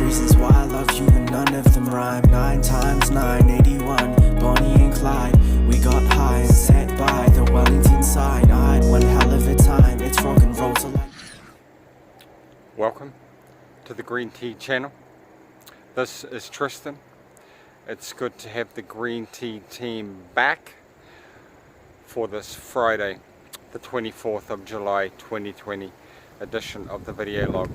reasons why I love you and none of them rhyme. 9 times 9, 81, Bonnie and Clyde. We got high and sat by the Wellington sign. I had one hell of a time, it's rock and roll to life. Welcome to the Green Tea channel. This is Tristan. It's good to have the Green Tea team back for this Friday, the 24th of July 2020 edition of the video log.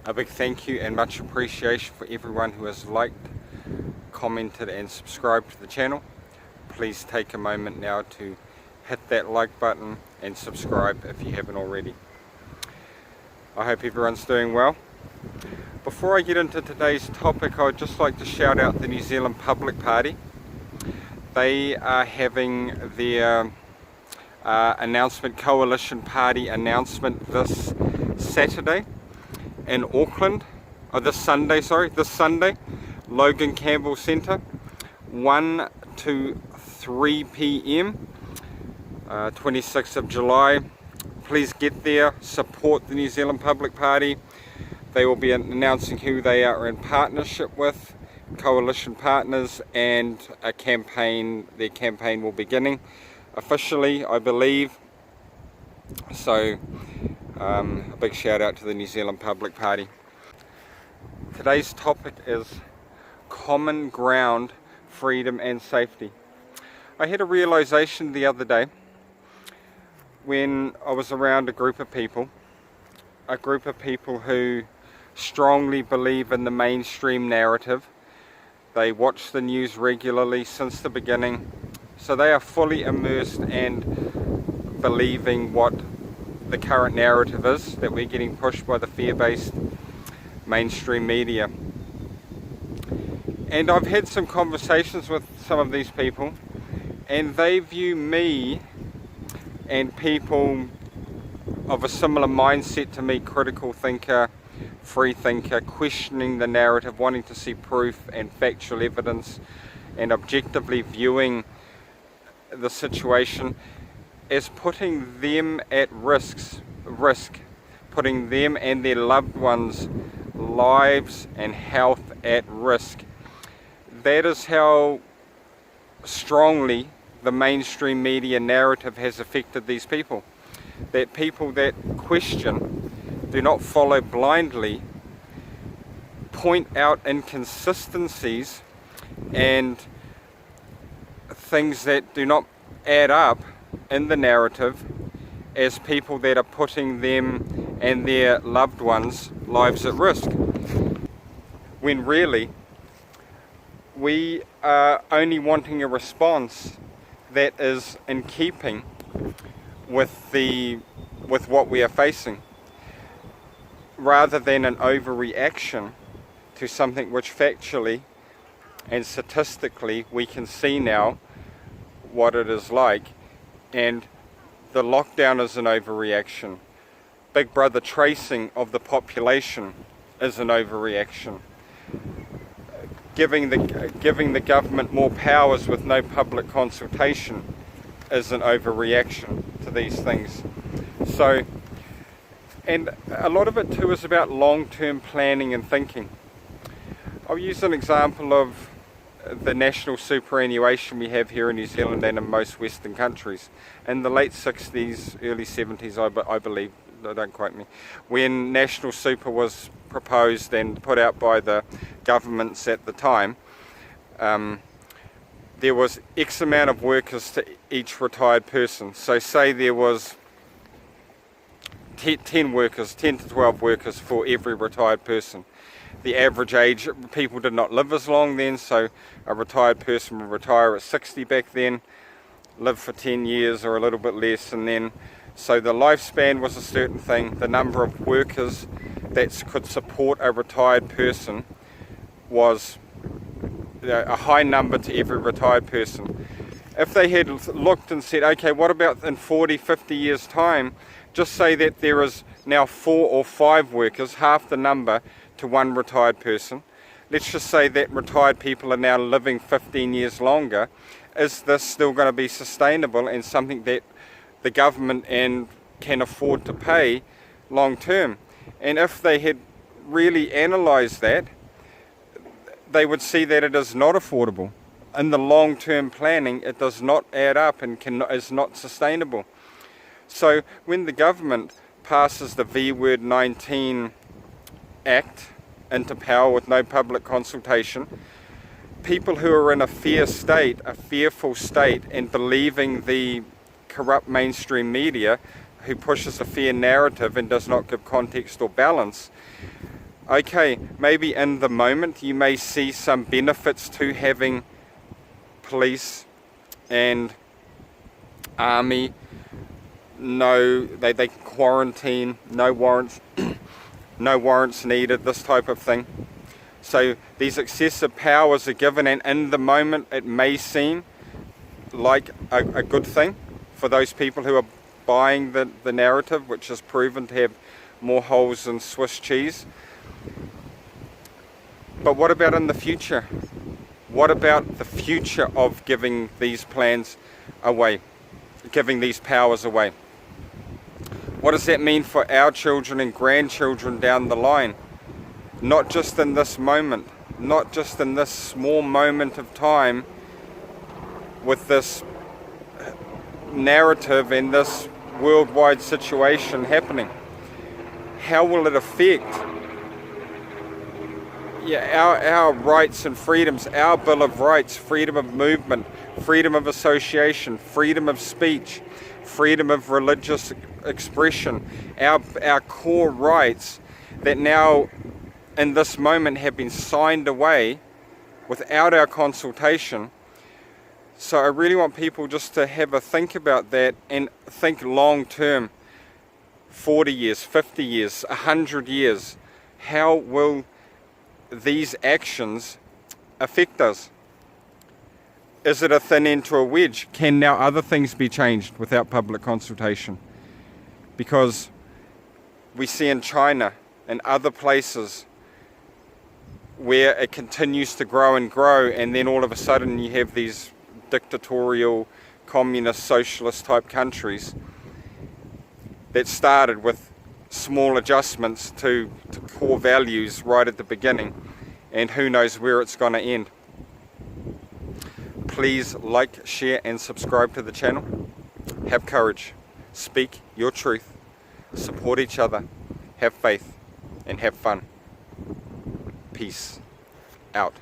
A big thank you and much appreciation for everyone who has liked, commented and subscribed to the channel. Please take a moment now to hit that like button and subscribe if you haven't already. I hope everyone's doing well. Before I get into today's topic, I would just like to shout out the New Zealand Public Party. They are having their announcement, Coalition Party announcement this Saturday in Auckland, this Sunday, Logan Campbell Centre, 1 to 3 p.m, 26th of July. Please get there, support the New Zealand Public Party. They will be announcing who they are in partnership with, coalition partners, and a campaign. Their campaign will be beginning officially, I believe. So a big shout out to the New Zealand Public Party. Today's topic is common ground, freedom and safety. I had a realization the other day when I was around a group of people who strongly believe in the mainstream narrative. They watch the news regularly since the beginning, so they are fully immersed and believing what the current narrative is, that we're getting pushed by the fear-based mainstream media. And I've had some conversations with some of these people, and they view me and people of a similar mindset to me, critical thinker, free thinker, questioning the narrative, wanting to see proof and factual evidence, and objectively viewing the situation, as putting them at risk, putting them and their loved ones' lives and health at risk. That is how strongly the mainstream media narrative has affected these people. That people that question, do not follow blindly, point out inconsistencies and things that do not add up in the narrative, as people that are putting them and their loved ones' lives at risk. When really, we are only wanting a response that is in keeping with what we are facing, rather than an overreaction to something which factually and statistically we can see now what it is like. And the lockdown is an overreaction. Big Brother tracing of the population is an overreaction. Giving the government more powers with no public consultation is an overreaction to these things. So, and a lot of it too is about long-term planning and thinking. I'll use an example of the national superannuation we have here in New Zealand and in most Western countries. In the late 60s, early 70s, I believe, don't quote me, when national super was proposed and put out by the governments at the time, there was X amount of workers to each retired person. So say there was 10 to 12 workers for every retired person. The average age, people did not live as long then, so a retired person would retire at 60 back then, live for 10 years or a little bit less, and then, so the lifespan was a certain thing. The number of workers that could support a retired person was a high number to every retired person. If they had looked and said, okay, what about in 40, 50 years time, just say that there is now 4 or 5 workers, half the number to one retired person. Let's just say that retired people are now living 15 years longer. Is this still going to be sustainable and something that the government can afford to pay long term? And if they had really analyse that, they would see that it is not affordable. In the long-term planning, it does not add up and is not sustainable. So when the government passes the V-Word 19 Act into power with no public consultation, people who are in a fearful state, and believing the corrupt mainstream media who pushes a fear narrative and does not give context or balance, okay, maybe in the moment you may see some benefits to having police and army, they can quarantine, no warrants no warrants needed, this type of thing. So these excessive powers are given, and in the moment it may seem like a good thing for those people who are buying the narrative, which is proven to have more holes than Swiss cheese. But what about in the future? What about the future of giving these plans away, giving these powers away? What does that mean for our children and grandchildren down the line? Not just in this moment, not just in this small moment of time with this narrative and this worldwide situation happening. How will it affect our rights and freedoms, our Bill of Rights, freedom of movement, freedom of association, freedom of speech, freedom of religious expression, our core rights that now in this moment have been signed away without our consultation. So I really want people just to have a think about that and think long term, 40 years, 50 years, 100 years. How will these actions affect us? Is it a thin end to a wedge? Can now other things be changed without public consultation? Because we see in China and other places where it continues to grow and grow, and then all of a sudden you have these dictatorial, communist, socialist type countries that started with small adjustments to core values right at the beginning, and who knows where it's going to end. Please like, share and subscribe to the channel. Have courage, speak your truth, support each other, have faith and have fun. Peace out.